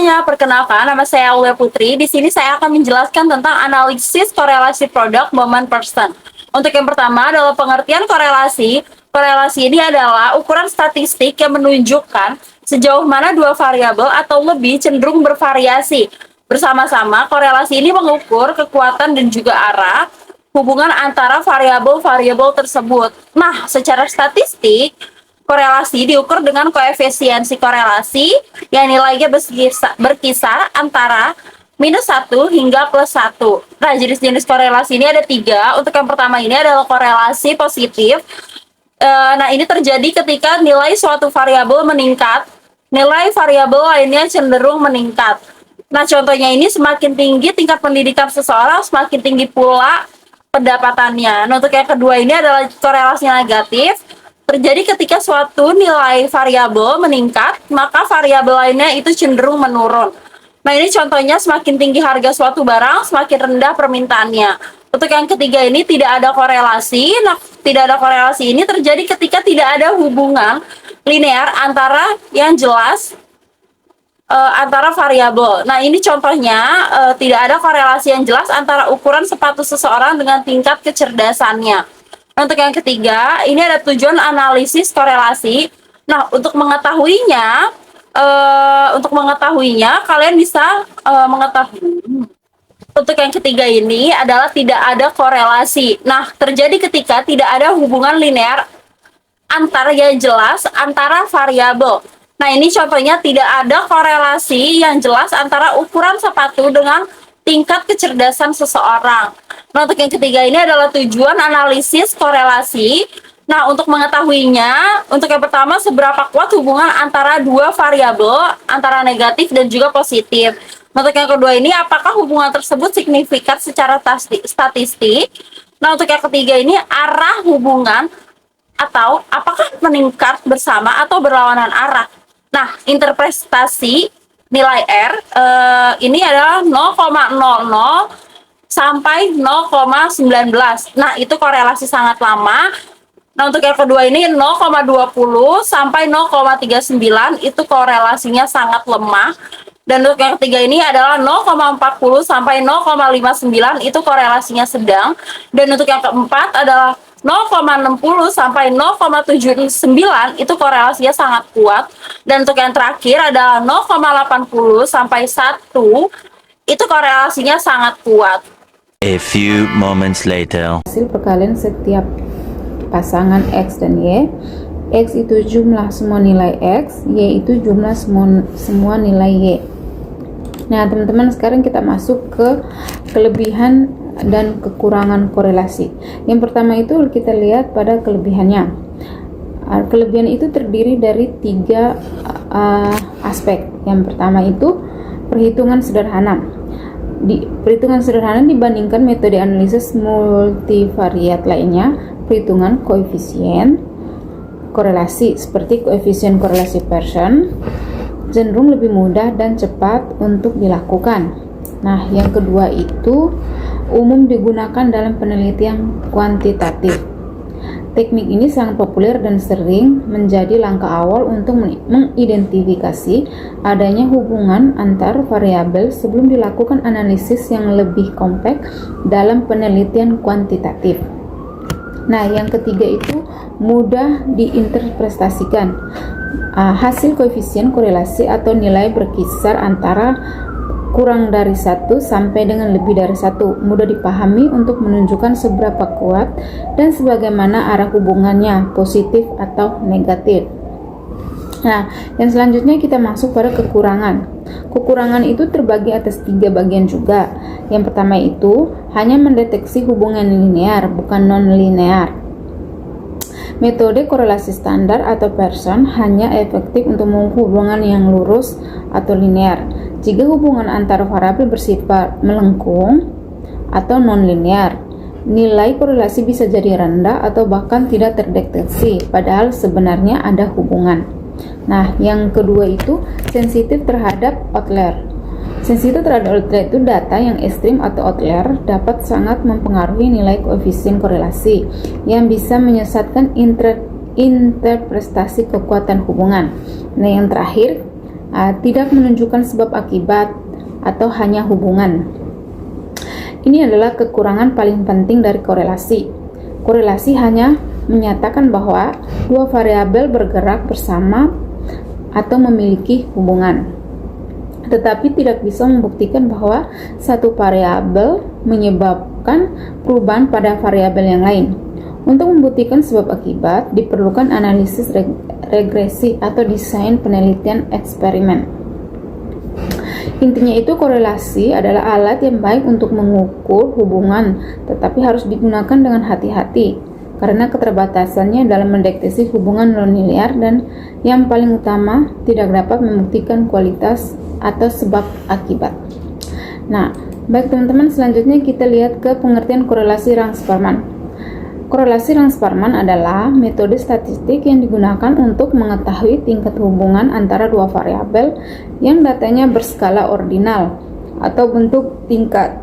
semuanya, perkenalkan nama saya Aulia Putri. Di sini saya akan menjelaskan tentang analisis korelasi produk moment person. Untuk yang pertama adalah pengertian korelasi. Korelasi ini adalah ukuran statistik yang menunjukkan sejauh mana dua variabel atau lebih cenderung bervariasi. Bersama-sama, korelasi ini mengukur kekuatan dan juga arah hubungan antara variabel-variabel tersebut. Nah, secara statistik, korelasi diukur dengan koefisiensi korelasi yang nilainya berkisar antara -1 hingga +1. Nah, jenis-jenis korelasi ini ada 3. Untuk yang pertama ini adalah korelasi positif. Nah, ini terjadi ketika nilai suatu variabel meningkat, nilai variabel lainnya cenderung meningkat. Nah, contohnya ini semakin tinggi tingkat pendidikan seseorang, semakin tinggi pula pendapatannya. Nah, untuk yang kedua ini adalah korelasi negatif. Terjadi ketika suatu nilai variabel meningkat, maka variabel lainnya itu cenderung menurun. Nah, ini contohnya semakin tinggi harga suatu barang, semakin rendah permintaannya. Untuk yang ketiga ini tidak ada korelasi. Nah, tidak ada korelasi ini terjadi ketika tidak ada hubungan linear antara yang jelas antara variabel. Nah, ini contohnya tidak ada korelasi yang jelas antara ukuran sepatu seseorang dengan tingkat kecerdasannya. Untuk yang ketiga, ini ada tujuan analisis korelasi. Nah, untuk mengetahuinya, kalian bisa mengetahui. Untuk yang ketiga ini adalah tidak ada korelasi. Nah, terjadi ketika tidak ada hubungan linear yang jelas antara variabel. Nah, ini contohnya tidak ada korelasi yang jelas antara ukuran sepatu dengan tingkat kecerdasan seseorang. Nah, untuk yang ketiga ini adalah tujuan analisis korelasi. Nah, untuk mengetahuinya, untuk yang pertama seberapa kuat hubungan antara dua variabel, antara negatif dan juga positif. Nah, untuk yang kedua ini apakah hubungan tersebut signifikan secara statistik. Nah, untuk yang ketiga ini arah hubungan atau apakah meningkat bersama atau berlawanan arah. Nah, interpretasi nilai R ini adalah 0,00 sampai 0,19. Nah, itu korelasi sangat lama. Nah, untuk yang kedua ini 0,20 sampai 0,39 itu korelasinya sangat lemah. Dan untuk yang ketiga ini adalah 0,40 sampai 0,59 itu korelasinya sedang. Dan untuk yang keempat adalah 0,60 sampai 0,79 itu korelasinya sangat kuat. Dan untuk yang terakhir adalah 0,80 sampai 1 itu korelasinya sangat kuat. A few moments later. Hasil perkalian setiap pasangan X dan Y. X itu jumlah semua nilai X, Y itu jumlah semua nilai Y. Nah, teman-teman, sekarang kita masuk ke kelebihan dan kekurangan korelasi. Yang pertama itu kita lihat pada kelebihannya. Kelebihan itu terdiri dari 3 aspek. Yang pertama itu perhitungan sederhana. Perhitungan sederhana dibandingkan metode analisis multivariat lainnya, perhitungan koefisien korelasi seperti koefisien korelasi Pearson cenderung lebih mudah dan cepat untuk dilakukan. Nah, yang kedua itu umum digunakan dalam penelitian kuantitatif. Teknik ini sangat populer dan sering menjadi langkah awal untuk mengidentifikasi adanya hubungan antar variabel sebelum dilakukan analisis yang lebih kompleks dalam penelitian kuantitatif. Nah, yang ketiga itu mudah diinterpretasikan. Hasil koefisien korelasi atau nilai berkisar antara kurang dari 1 sampai dengan lebih dari 1, mudah dipahami untuk menunjukkan seberapa kuat dan sebagaimana arah hubungannya, positif atau negatif. Nah, yang selanjutnya kita masuk pada kekurangan. Kekurangan itu terbagi atas 3 bagian juga. Yang pertama itu hanya mendeteksi hubungan linear, bukan non-linear. Metode korelasi standar atau Pearson hanya efektif untuk mengukur hubungan yang lurus atau linear. Jika hubungan antara variabel bersifat melengkung atau non-linear, nilai korelasi bisa jadi rendah atau bahkan tidak terdeteksi, padahal sebenarnya ada hubungan. Nah, yang kedua itu sensitif terhadap outlier. Sensitif terhadap outlier itu data yang ekstrim atau outlier dapat sangat mempengaruhi nilai koefisien korelasi yang bisa menyesatkan interpretasi kekuatan hubungan. Nah, yang terakhir tidak menunjukkan sebab akibat atau hanya hubungan. Ini adalah kekurangan paling penting dari korelasi. Korelasi hanya menyatakan bahwa dua variabel bergerak bersama atau memiliki hubungan, tetapi tidak bisa membuktikan bahwa satu variabel menyebabkan perubahan pada variabel yang lain. Untuk membuktikan sebab akibat, diperlukan analisis regresi atau desain penelitian eksperimen. Intinya itu, korelasi adalah alat yang baik untuk mengukur hubungan, tetapi harus digunakan dengan hati-hati karena keterbatasannya dalam mendeteksi hubungan nonlinear dan yang paling utama tidak dapat membuktikan kualitas atau sebab akibat. Nah, baik teman-teman, selanjutnya kita lihat ke pengertian korelasi Rang-Sparman. Korelasi Rang-Sparman adalah metode statistik yang digunakan untuk mengetahui tingkat hubungan antara dua variabel yang datanya berskala ordinal atau bentuk tingkat.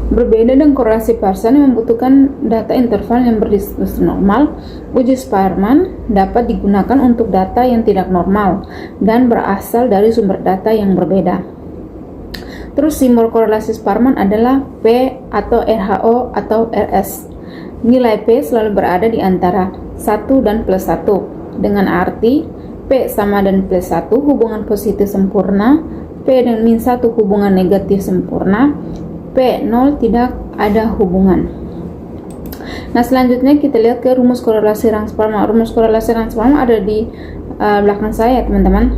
Berbeda dengan korelasi Pearson yang membutuhkan data interval yang berdistribusi normal, uji Sparman dapat digunakan untuk data yang tidak normal dan berasal dari sumber data yang berbeda. Terus simbol korelasi Sparman adalah P atau RHO atau RS. Nilai P selalu berada di antara 1 dan plus 1, dengan arti P sama dan plus 1 hubungan positif sempurna, P dan min 1 hubungan negatif sempurna, P0 tidak ada hubungan. Nah, selanjutnya kita lihat ke rumus korelasi Rang-Sparman. Rumus korelasi Rang-Sparman ada di belakang saya, teman-teman.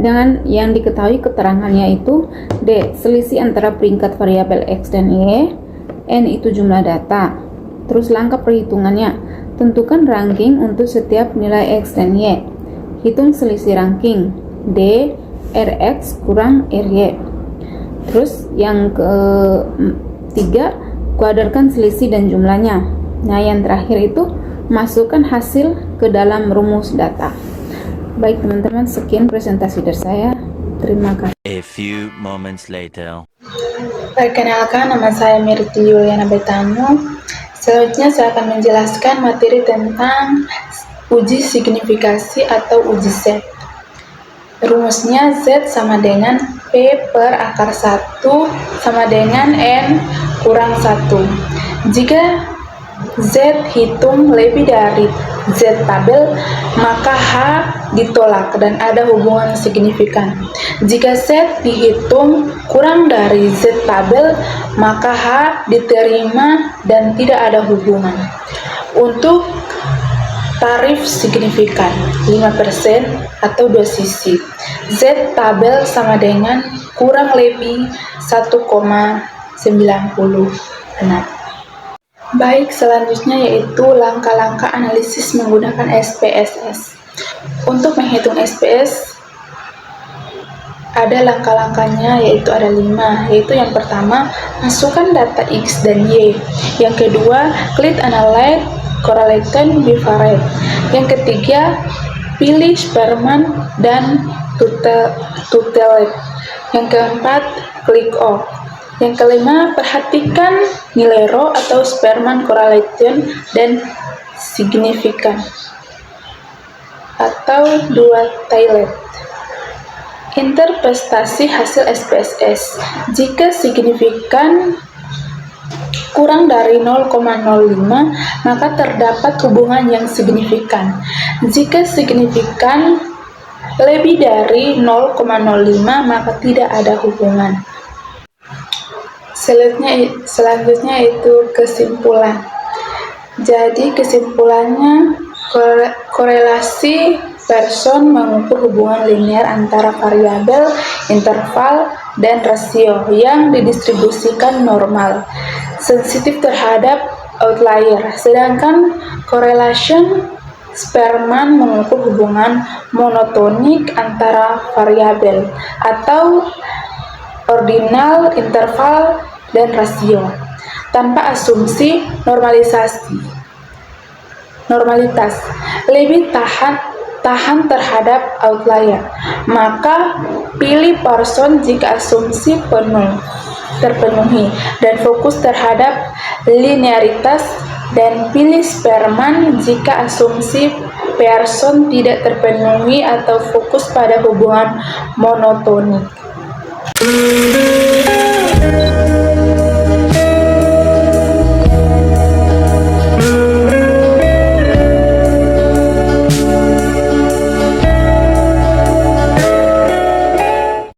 Dengan yang diketahui keterangannya itu D, selisih antara peringkat variabel X dan Y, N itu jumlah data. Terus langkah perhitungannya, tentukan ranking untuk setiap nilai X dan Y. Hitung selisih ranking D, Rx kurang Ry. Terus yang ketiga, kuadratkan selisih dan jumlahnya. Nah, yang terakhir itu masukkan hasil ke dalam rumus data. Baik teman-teman, sekian presentasi dari saya. Terima kasih. A few moments later. Perkenalkan, nama saya Mirti Yuliana Betano. Selanjutnya saya akan menjelaskan materi tentang uji signifikasi atau uji Z. Rumusnya Z sama dengan P per akar 1 sama dengan N kurang 1. Jika Z hitung lebih dari Z tabel, maka H ditolak dan ada hubungan signifikan. Jika Z dihitung kurang dari Z tabel, maka H diterima dan tidak ada hubungan. Untuk tarif signifikan 5% atau 2 sisi, Z tabel sama dengan kurang lebih 1,96. Baik, selanjutnya yaitu langkah-langkah analisis menggunakan SPSS. Untuk menghitung SPS, ada langkah-langkahnya, yaitu ada 5, yaitu yang pertama, masukkan data X dan Y. Yang kedua, klik analyze correlation bivariate. Yang ketiga, pilih Sparman dan tutelate. Yang keempat, klik off. Yang kelima, perhatikan nilai rho atau Sparman correlation dan signifikan atau duality. Interpretasi hasil SPSS. Jika signifikan kurang dari 0,05, maka terdapat hubungan yang signifikan. Jika signifikan lebih dari 0,05, maka tidak ada hubungan. Selanjutnya itu kesimpulan. Jadi kesimpulannya, korelasi Pearson mengukur hubungan linear antara variabel, interval, dan rasio yang didistribusikan normal, sensitif terhadap outlier. Sedangkan correlation Sparman mengukur hubungan monotonik antara variabel atau ordinal, interval, dan rasio tanpa asumsi normalitas, lebih tahan terhadap outlier. Maka pilih Pearson jika asumsi terpenuhi dan fokus terhadap linearitas, dan pilih Sparman jika asumsi Pearson tidak terpenuhi atau fokus pada hubungan monotonik.